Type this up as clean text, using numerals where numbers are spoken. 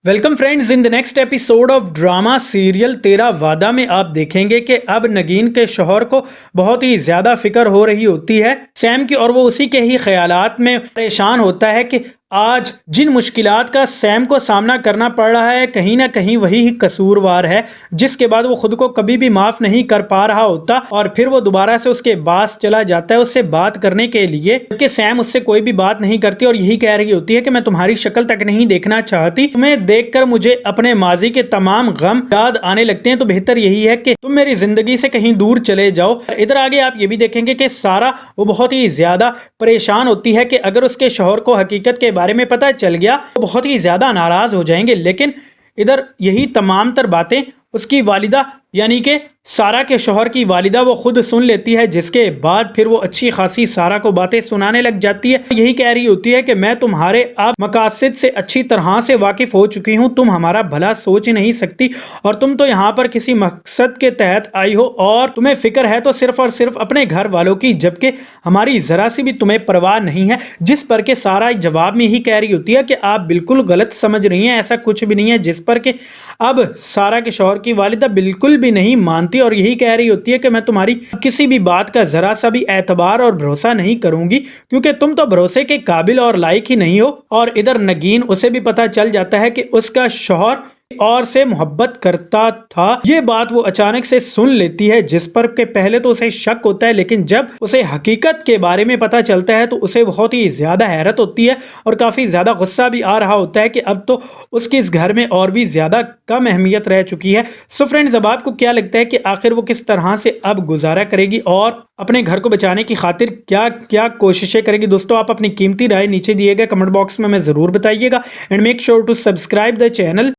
Welcome friends in the next episode of drama serial तेरा वादा में आप देखेंगे कि अब नगीन के शौहर को बहुत ही ज़्यादा फिक्र हो रही होती है सैम की और वो उसी के ही ख्यालात में परेशान होता है कि आज जिन मुश्किलात का सैम को सामना करना पड़ रहा है कहीं ना कहीं वही ही कसूरवार है, जिसके बाद वो खुद को कभी भी माफ़ नहीं कर पा रहा होता और फिर वो दोबारा से उसके पास चला जाता है उससे बात करने के लिए, क्योंकि सैम उससे कोई भी बात नहीं करती और यही कह रही होती है कि मैं तुम्हारी शक्ल तक नहीं देखना चाहती, तुम्हें देखकर मुझे अपने माजी के तमाम गम याद आने लगते हैं, तो बेहतर यही है कि तुम मेरी जिंदगी से कहीं दूर चले जाओ। इधर आगे आप ये भी देखेंगे कि सारा वो बहुत ही ज्यादा परेशान होती है कि अगर उसके शौहर को हकीकत के बारे में पता चल गया तो बहुत ही ज्यादा नाराज हो जाएंगे, लेकिन इधर यही तमाम तर बातें उसकी वालिदा यानी कि सारा के शौहर की वालिदा वो खुद सुन लेती है, जिसके बाद फिर वो अच्छी खासी सारा को बातें सुनाने लग जाती है। यही कह रही होती है कि मैं तुम्हारे अब मकासद से अच्छी तरह से वाकिफ हो चुकी हूँ, तुम हमारा भला सोच नहीं सकती और तुम तो यहाँ पर किसी मकसद के तहत आई हो और तुम्हें फिक्र है तो सिर्फ और सिर्फ अपने घर वालों की, जबकि हमारी जरा सी भी तुम्हें परवाह नहीं है। जिस पर के सारा जवाब में ही कह रही होती है कि आप बिल्कुल गलत समझ रही हैं, ऐसा कुछ भी नहीं है। जिस पर के अब सारा के शौहर की वालिदा बिल्कुल भी नहीं मानती और यही कह रही होती है कि मैं तुम्हारी किसी भी बात का जरा सा भी एतबार और भरोसा नहीं करूंगी, क्योंकि तुम तो भरोसे के काबिल और लायक ही नहीं हो। और इधर नगीन उसे भी पता चल जाता है कि उसका शौहर और से मोहब्बत करता था। ये बात वो अचानक से सुन लेती है, जिस पर के पहले तो उसे शक होता है, लेकिन जब उसे हकीकत के बारे में पता चलता है तो उसे बहुत ही ज्यादा हैरत होती है और काफी ज्यादा गुस्सा भी आ रहा होता है कि अब तो उसकी इस घर में और भी ज्यादा कम अहमियत रह चुकी है। सो फ्रेंड्स, अब आपको क्या लगता है कि आखिर वो किस तरह से अब गुजारा करेगी और अपने घर को बचाने की खातिर क्या क्या कोशिशें करेगी? दोस्तों, आप अपनी कीमती राय नीचे दिए गए कमेंट बॉक्स में हमें जरूर बताइएगा and make sure to subscribe the channel.